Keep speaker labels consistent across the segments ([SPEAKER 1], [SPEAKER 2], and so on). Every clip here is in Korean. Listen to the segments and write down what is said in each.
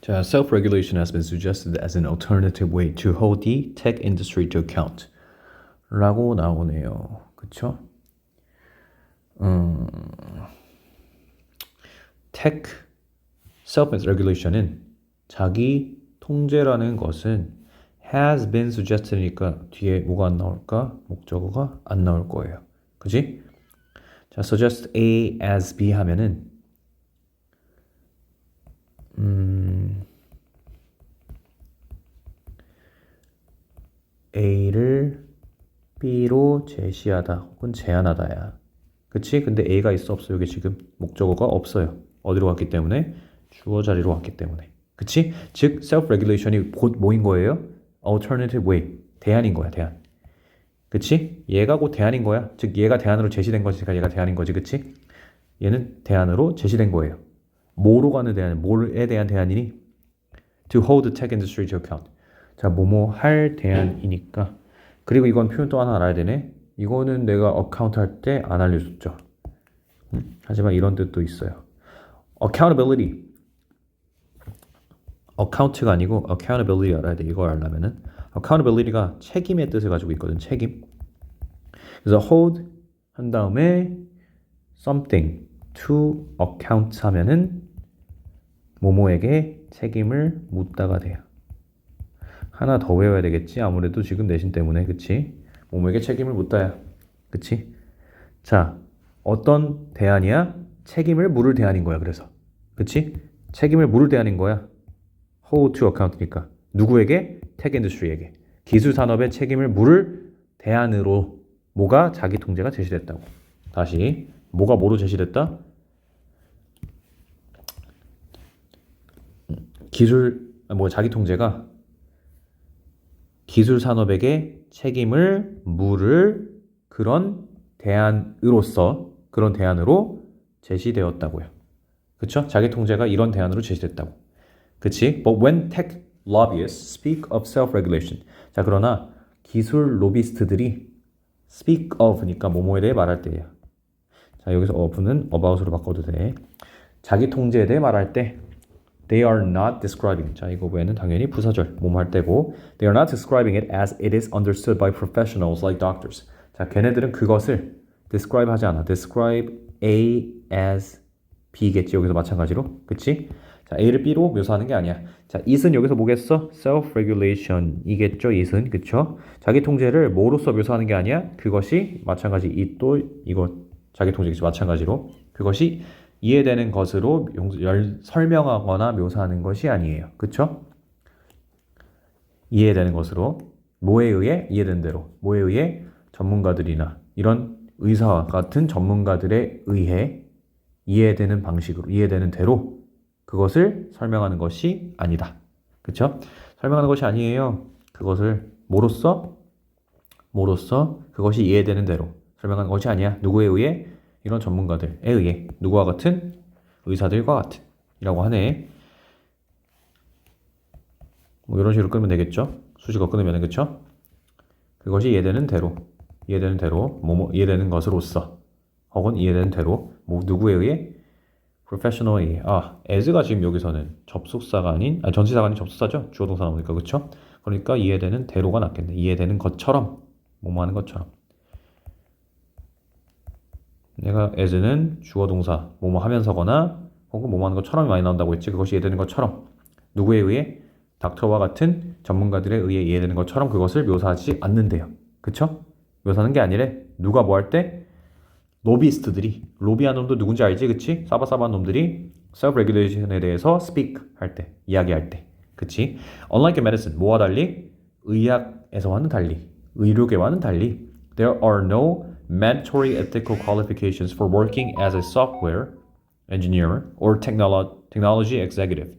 [SPEAKER 1] 자, self-regulation has been suggested as an alternative way to hold the tech industry to account. 라고 나오네요. 그쵸? tech self-regulation은 자기 통제라는 것은 has been suggested니까 뒤에 뭐가 안 나올까? 목적어가 안 나올 거예요. 그지? 자, suggest A as B 하면은 A를 B로 제시하다 혹은 제안하다야. 그치? 근데 A가 있어 없어? 여기 지금 목적어가 없어요. 어디로 갔기 때문에? 주어 자리로 갔기 때문에. 그치? 즉 self-regulation이 곧 뭐인 거예요? alternative way. 대안인 거야, 대안. 그치? 얘가 곧 대안인 거야. 즉 얘가 대안으로 제시된 거니까 얘가 대안인 거지. 그치? 얘는 대안으로 제시된 거예요. 뭐로 가는 대안? 뭐에 대한 대안이니? To hold the tech industry to account. 자, 뭐뭐 할 대안이니까. 그리고 이건 표현 또 하나 알아야 되네. 이거는 내가 어카운트 할 때 안 알려줬죠. 하지만 이런 뜻도 있어요. accountability. account가 아니고 accountability 알아야 돼. 이걸 알려면은 accountability가 책임의 뜻을 가지고 있거든. 책임. 그래서 hold 한 다음에 something to account 하면은 뭐뭐에게 책임을 묻다가 돼요. 하나 더 외워야 되겠지? 아무래도 지금 내신 때문에. 그치? 뭐뭐에게 책임을 묻다야. 그치? 자, 어떤 대안이야? 책임을 물을 대안인 거야. 그래서. 그치? 책임을 물을 대안인 거야. hold to account니까. 누구에게? tech industry에게. 기술 산업의 책임을 물을 대안으로 뭐가 자기 통제가 제시됐다고. 다시. 뭐가 뭐로 제시됐다? 자기 통제가 기술 산업에게 책임을 물을 그런 대안으로서 그런 대안으로 제시되었다고요. 그쵸? 자기 통제가 이런 대안으로 제시됐다고. 그치? But when tech lobbyists speak of self-regulation. 자, 그러나 기술 로비스트들이 speak of니까 뭐뭐에 대해 말할 때예요. 자, 여기서 of는 about으로 바꿔도 돼. 자기 통제에 대해 말할 때 they are not describing. 자, 이거 외에는 당연히 부사절 뭐뭐 할 때고 they are not describing it as it is understood by professionals like doctors. 자, 걔네들은 그것을 describe 하지 않아. describe A as B겠지. 여기서 마찬가지로. 그치? 자, A를 B로 묘사하는 게 아니야. 자, it은 여기서 뭐겠어? self-regulation 이겠죠? it은. 그쵸? 자기 통제를 뭐로서 묘사하는 게 아니야? 그것이 마찬가지 it도 이거 자기 통제겠지. 마찬가지로. 그것이 이해되는 것으로 설명하거나 묘사하는 것이 아니에요. 그쵸? 이해되는 것으로. 뭐에 의해? 이해되는 대로. 뭐에 의해? 전문가들이나 이런 의사와 같은 전문가들에 의해 이해되는 방식으로, 이해되는 대로 그것을 설명하는 것이 아니다. 그쵸? 설명하는 것이 아니에요. 그것을 뭐로써 그것이 이해되는 대로 설명하는 것이 아니야. 누구에 의해? 이런 전문가들에 의해. 누구와 같은? 의사들과 같은 이라고 하네. 뭐 이런 식으로 끊으면 되겠죠? 수식어 끊으면. 그쵸? 그것이 이해되는 대로 이해되는 것으로서 혹은 이해되는 대로 누구에 의해? professional이 as가 지금 여기서는 접속사가 아닌 전치사가 아닌 접속사죠. 주어 동사 나오니까. 그쵸? 그러니까 이해되는 대로가 낫겠네. 이해되는 것처럼 뭐뭐 하는 것처럼. 내가 as는 주어 동사 뭐뭐 하면서거나 혹은 뭐뭐 하는 것처럼 많이 나온다고 했지. 그것이 이해되는 것처럼 누구에 의해? 닥터와 같은 전문가들에 의해 이해되는 것처럼 그것을 묘사하지 않는데요. 그쵸? 묘사하는 게 아니래. 누가 뭐 할 때? 로비스트들이. 로비하는 놈도 누군지 알지? 그치? 싸바싸바한 놈들이 self-regulation에 대해서 speak 할 때, 이야기할 때. 그치? Unlike medicine, 뭐와 달리? 의학에서와는 달리, 의료계와는 달리 there are no mandatory ethical qualifications for working as a software engineer or technology executive.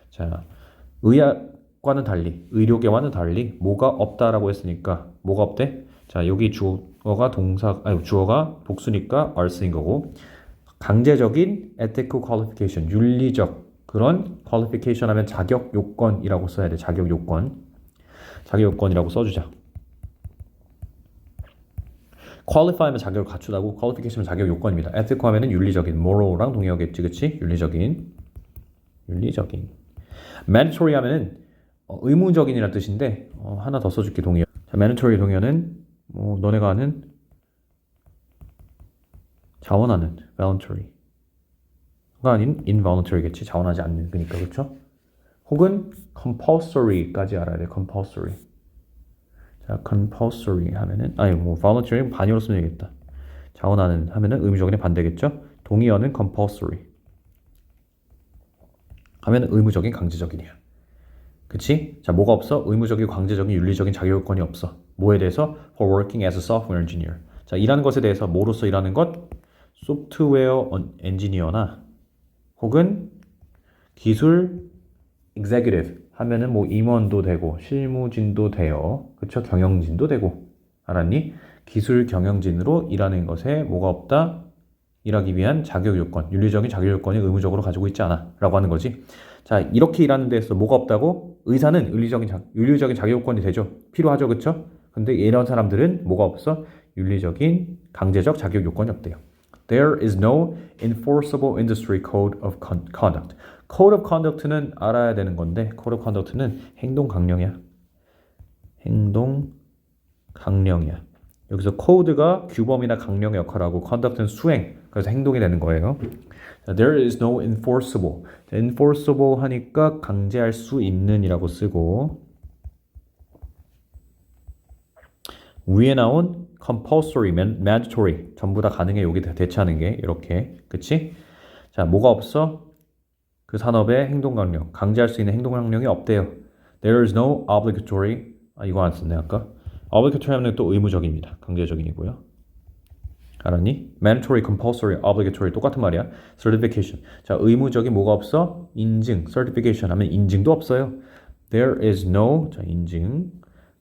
[SPEAKER 1] 자, 의학과는 달리, 의료계와는 달리 뭐가 없다라고 했으니까 뭐가 없대? 자, 여기 주어가 복수니까 are 쓰인 거고 강제적인 ethical qualification, 윤리적 그런 qualification 하면 자격 요건이라고 써야 돼. 자격 요건이라고 써주자. qualify면 자격을 갖추다고 qualification은 자격 요건입니다. ethical 하면은 윤리적인, moral랑 동의어겠지, 그치? 윤리적인. mandatory 하면은 의무적인이라는 뜻인데 하나 더 써줄게 동의어. 자, mandatory 동의어는 너네가 아는 자원하는 voluntary가 아닌 involuntary겠지. 자원하지 않는 거니까 그렇죠? 혹은 compulsory까지 알아야 돼. compulsory. 자, compulsory 하면은 voluntary 반의어로 쓰면 되겠다. 자원하는 하면은 의무적인의 반대겠죠? 동의어는 compulsory 하면 의무적인 강제적인이야. 그치? 자, 뭐가 없어? 의무적인 강제적인 윤리적인 자격요건이 없어. 뭐에 대해서? For working as a software engineer. 자, 일하는 것에 대해서 뭐로서 일하는 것? 소프트웨어 엔지니어나 혹은 기술 executive 하면은 뭐 임원도 되고 실무진도 돼요. 그쵸? 경영진도 되고. 알았니? 기술 경영진으로 일하는 것에 뭐가 없다? 일하기 위한 자격요건, 윤리적인 자격요건이 의무적으로 가지고 있지 않아 라고 하는 거지. 자, 이렇게 일하는 데서 뭐가 없다고? 의사는 윤리적인 자격요건이 되죠. 필요하죠. 그쵸? 근데 이런 사람들은 뭐가 없어? 윤리적인 강제적 자격요건이 없대요. There is no enforceable industry code of conduct. Code of conduct는 알아야 되는 건데 Code of conduct는 행동 강령이야. 행동 강령이야. 여기서 code가 규범이나 강령의 역할하고 conduct는 수행, 그래서 행동이 되는 거예요. There is no enforceable. enforceable 하니까 강제할 수 있는 이라고 쓰고 위에 나온 compulsory, mandatory 전부 다 가능해. 여기 대체하는 게 이렇게. 그치? 자, 뭐가 없어? 그 산업의 행동 강령, 강제할 수 있는 행동 강령이 없대요. There is no obligatory. 이거 안 썼네 아까. obligatory 하면 또 의무적입니다. 강제적인이고요. 알았니? mandatory, compulsory, obligatory 똑같은 말이야. certification. 자, 의무적인 뭐가 없어? 인증. certification 하면 인증도 없어요. There is no, 자, 인증.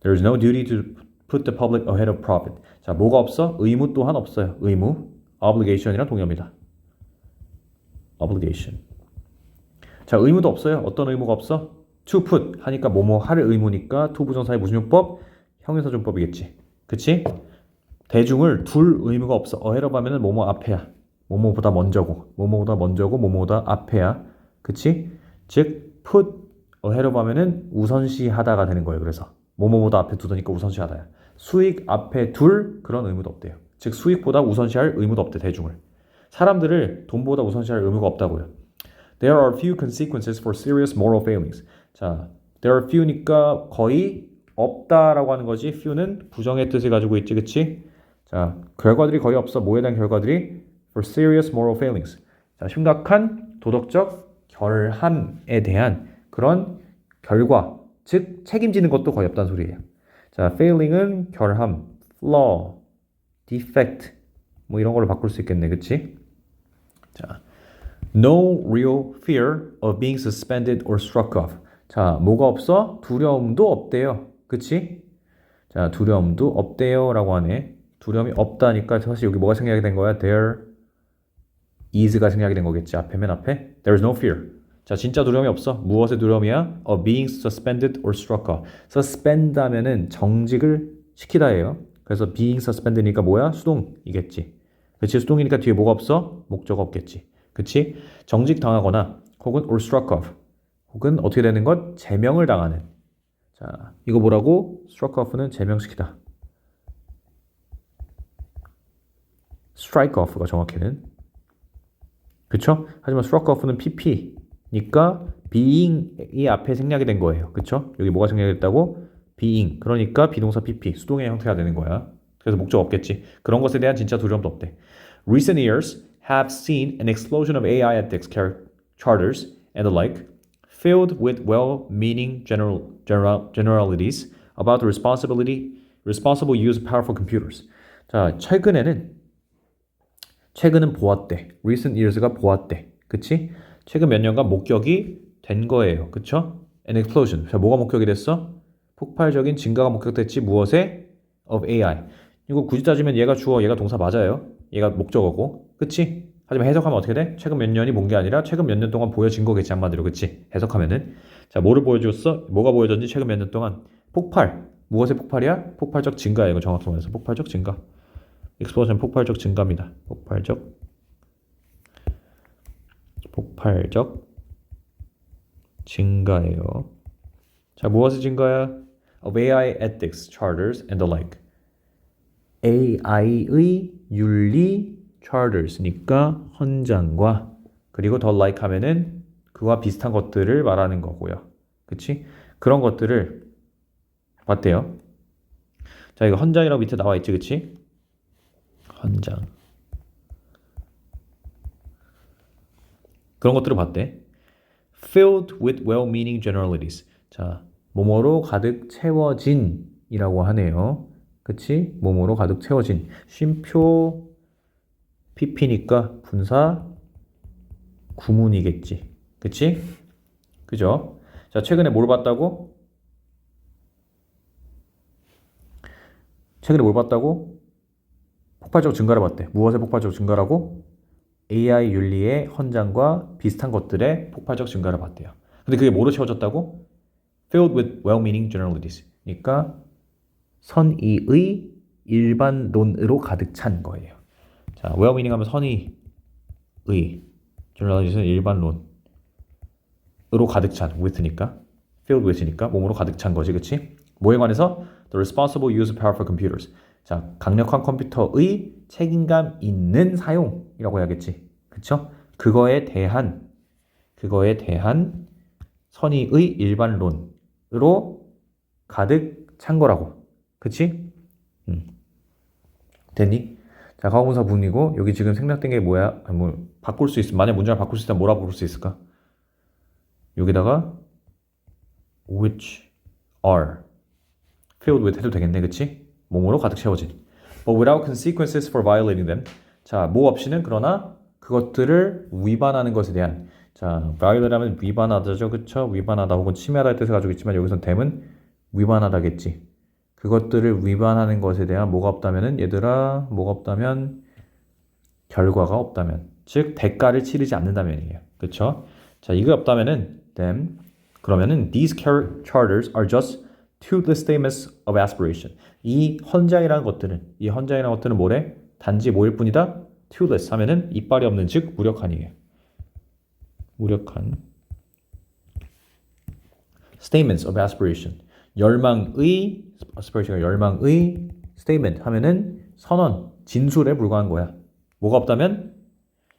[SPEAKER 1] There is no duty to put the public ahead of profit. 자, 뭐가 없어? 의무 또한 없어요. 의무. obligation이랑 동의어입니다. obligation. 자, 의무도 없어요. 어떤 의무가 없어? to put 하니까 뭐뭐 할 의무니까 to 부정사의 무슨 용법? 형용사준법이겠지. 그치? 대중을 둘 의무가 없어. ahead of 하면은 뭐뭐 앞에야. 뭐뭐보다 먼저고. 뭐뭐보다 먼저고 뭐뭐보다 앞에야. 그치? 즉 put ahead of 하면은 우선시하다가 되는 거예요. 그래서 뭐뭐보다 앞에 두다니까 우선시하다야. 수익 앞에 둘 그런 의무도 없대요. 즉 수익보다 우선시할 의무도 없대. 대중을. 사람들을 돈보다 우선시할 의무가 없다고요. There are few consequences for serious moral failings. 자, there are few니까 거의 없다라고 하는 거지. few는 부정의 뜻을 가지고 있지, 그치? 자, 결과들이 거의 없어. 뭐에 대한 결과들이? For serious moral failings. 자, 심각한 도덕적 결함에 대한 그런 결과, 즉 책임지는 것도 거의 없다는 소리예요. 자, failing은 결함, flaw, defect 뭐 이런 걸로 바꿀 수 있겠네, 그치? 자. No real fear of being suspended or struck off. 자, 뭐가 없어? 두려움도 없대요. 그치? 자, 두려움도 없대요 라고 하네. 두려움이 없다니까 사실 여기 뭐가 생략이 된 거야? There is가 생략이 된 거겠지. 앞에 맨 앞에. There's no fear. 자, 진짜 두려움이 없어. 무엇의 두려움이야? Of being suspended or struck off. suspend 하면은 정직을 시키다예요. 그래서 being suspended니까 뭐야? 수동이겠지. 그치? 수동이니까 뒤에 뭐가 없어? 목적 없겠지. 그치? 정직당하거나 혹은 or struck off 혹은 어떻게 되는 것? 제명을 당하는. 자, 이거 뭐라고? struck off는 제명시키다. strike off가 정확히는. 그쵸? 하지만 struck off는 pp니까 being이 앞에 생략이 된 거예요. 그쵸? 여기 뭐가 생략이 됐다고? being. 그러니까 비동사 pp. 수동의 형태가 되는 거야. 그래서 목적 없겠지. 그런 것에 대한 진짜 두려움도 없대. Recent years have seen an explosion of AI ethics charters and the like, filled with well-meaning generalities about the responsible use of powerful computers. 자, 최근은 보았대. Recent years가 보았대. 그치? 최근 몇 년간 목격이 된 거예요. 그쵸? An explosion. 자, 뭐가 목격이 됐어? 폭발적인 증가가 목격됐지. 무엇에? Of AI. 이거 굳이 따지면 얘가 주어, 얘가 동사 맞아요. 얘가 목적어고. 그치? 하지만 해석하면 어떻게 돼? 최근 몇 년이 본 게 아니라 최근 몇 년 동안 보여진 거겠지. 한마디로. 그치? 해석하면은. 자, 뭐를 보여줬어? 뭐가 보여졌는지 최근 몇 년 동안. 폭발. 무엇의 폭발이야? 폭발적 증가야. 이거 정확히 말해서. 폭발적 증가. explosion 폭발적 증가입니다. 폭발적 증가해요. 자, 무엇이 증가야? Of AI ethics, charters, and the like. AI의 윤리 charters니까 헌장과 그리고 the like 하면은 그와 비슷한 것들을 말하는 거고요. 그치? 그런 것들을 봤대요. 자, 이거 헌장이라고 밑에 나와 있지, 그치? 헌장. 그런 것들을 봤대. Filled with well-meaning generalities. 자, 뭐뭐로 가득 채워진이라고 하네요. 그치? 뭐뭐로 가득 채워진. 쉼표 PP니까 분사 구문이겠지. 그치? 그죠? 자, 최근에 뭘 봤다고? 최근에 뭘 봤다고? 폭발적 증가를 봤대. 무엇의 폭발적 증가라고? AI 윤리의 헌장과 비슷한 것들의 폭발적 증가를 봤대요. 근데 그게 뭐로 채워졌다고? Filled with well-meaning generalities. 그러니까 선의의 일반론으로 가득 찬 거예요. 자, well-meaning 하면 선의의, generalities는 일반론으로 가득 찬, with니까, filled with니까 몸으로 가득 찬 거지, 그치? 뭐에 관해서? The responsible use of powerful computers. 자, 강력한 컴퓨터의 책임감 있는 사용이라고 해야겠지. 그쵸? 그거에 대한 선의의 일반론으로 가득 찬 거라고. 그치? 됐니? 자, 과거분사 문이고 여기 지금 생략된 게 뭐야? 뭐 바꿀 수 있으면 만약 문장을 바꿀 수 있다면 뭐라고 바꿀 수 있을까? 여기다가 which are filled with 해도 되겠네, 그치? 몸으로 가득 채워진. But without consequences for violating them. 자, 뭐 없이는 그러나 그것들을 위반하는 것에 대한. 자, violate 하면 위반하다죠, 그쵸? 위반하다 혹은 침해하다의 뜻을 가지고 있지만 여기선 them은 위반하다겠지. 그것들을 위반하는 것에 대한 뭐가 없다면은 얘들아, 뭐가 없다면 결과가 없다면, 즉 대가를 치르지 않는다면이에요. 그쵸? 자, 이게 없다면은 them 그러면은 these charters are just toothless statements of aspiration. 이 헌장이라는 것들은 뭐래? 단지 뭐일 뿐이다? toothless 하면은 이빨이 없는 즉 무력한이에요. 무력한 statements of aspiration. 열망의 statement 하면은 선언, 진술에 불과한 거야. 뭐가 없다면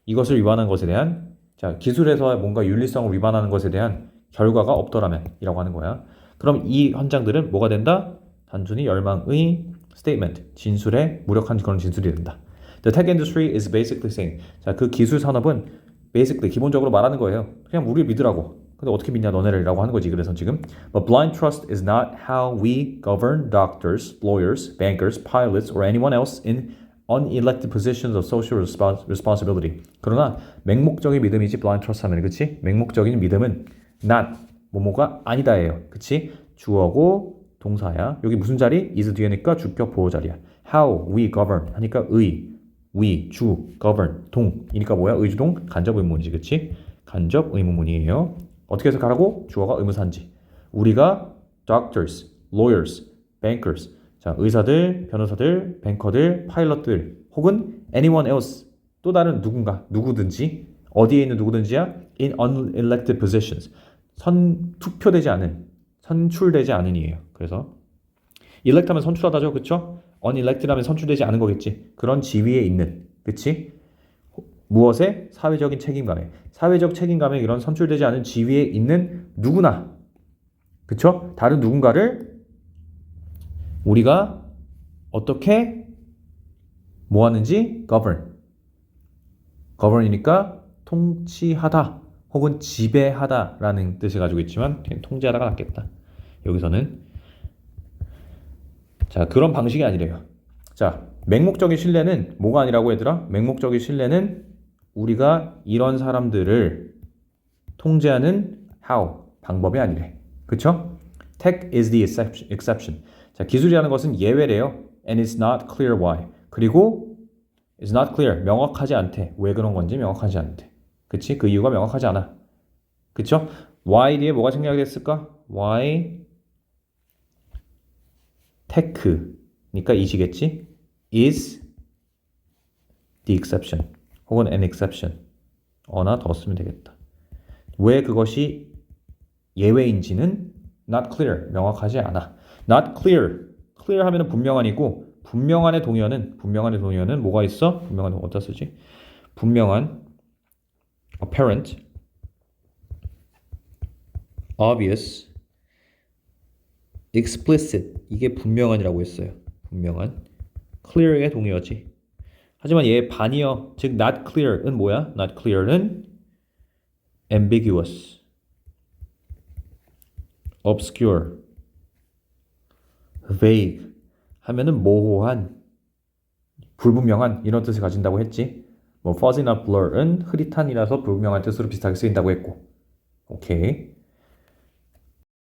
[SPEAKER 1] 이것을 위반한 것에 대한, 자, 기술에서 뭔가 윤리성을 위반하는 것에 대한 결과가 없더라면 이라고 하는 거야. 그럼 이 헌장들은 뭐가 된다? 단순히 열망의 statement, 진술에 무력한 그런 진술이 된다. The tech industry is basically saying, 자, 그 기술 산업은 basically 기본적으로 말하는 거예요. 그냥 우리를 믿으라고. 근데 어떻게 믿냐 너네를이라고 하는 거지. 그래서 지금 But blind trust is not how we govern doctors, lawyers, bankers, pilots, or anyone else in unelected positions of social responsibility. 그러나 맹목적인 믿음이지 blind trust 하면, 그치? 맹목적인 믿음은 not 뭐뭐가 아니다예요. 그치? 주어고 동사야. 여기 무슨 자리? is 뒤에니까 주격 보호 자리야. How we govern 하니까 we, 주, govern, 동이니까 뭐야? 의주동 간접 의문이지, 그치? 간접 의문문이에요. 어떻게 해석하라고? 주어가 의무사인지. 우리가 doctors, lawyers, bankers, 자, 의사들, 변호사들, 뱅커들, 파일럿들, 혹은 anyone else, 또 다른 누구든지, 어디에 있는 누구든지야? in unelected positions, 투표되지 않은, 선출되지 않은이에요. 그래서 elect 하면 선출하다죠, 그쵸? unelected 하면 선출되지 않은 거겠지. 그런 지위에 있는, 그치? 무엇에? 사회적인 책임감에. 사회적 책임감에 이런 선출되지 않은 지위에 있는 누구나, 그쵸? 다른 누군가를 우리가 어떻게 뭐 하는지 govern이니까 통치하다 혹은 지배하다라는 뜻을 가지고 있지만 통제하다가 낫겠다. 여기서는 자, 그런 방식이 아니래요. 자, 맹목적인 신뢰는 뭐가 아니라고 얘들아? 맹목적인 신뢰는 우리가 이런 사람들을 통제하는 how, 방법이 아니래. 그쵸? Tech is the exception. 자, 기술이라는 것은 예외래요. And it's not clear why. 그리고 it's not clear, 명확하지 않대. 왜 그런 건지 명확하지 않대. 그치? 그 이유가 명확하지 않아. 그쵸? why 뒤에 뭐가 생략이 됐을까? why tech니까 is이겠지? is the exception 혹은 an exception. 어나 더 쓰면 되겠다. 왜 그것이 예외인지는 not clear, 명확하지 않아. not clear, clear 하면은 분명한이고 분명한의 동의어는 뭐가 있어? 분명한 어디다 쓰지? 분명한, apparent, obvious, explicit 이게 분명한이라고 했어요. 분명한. clear의 동의어지. 하지만 얘 반이어, 즉 not clear은 뭐야? not clear는 ambiguous, obscure, vague 하면은 모호한, 불분명한 이런 뜻을 가진다고 했지. 뭐 fuzzy나 blur은 흐릿한이라서 불분명한 뜻으로 비슷하게 쓰인다고 했고. 오케이.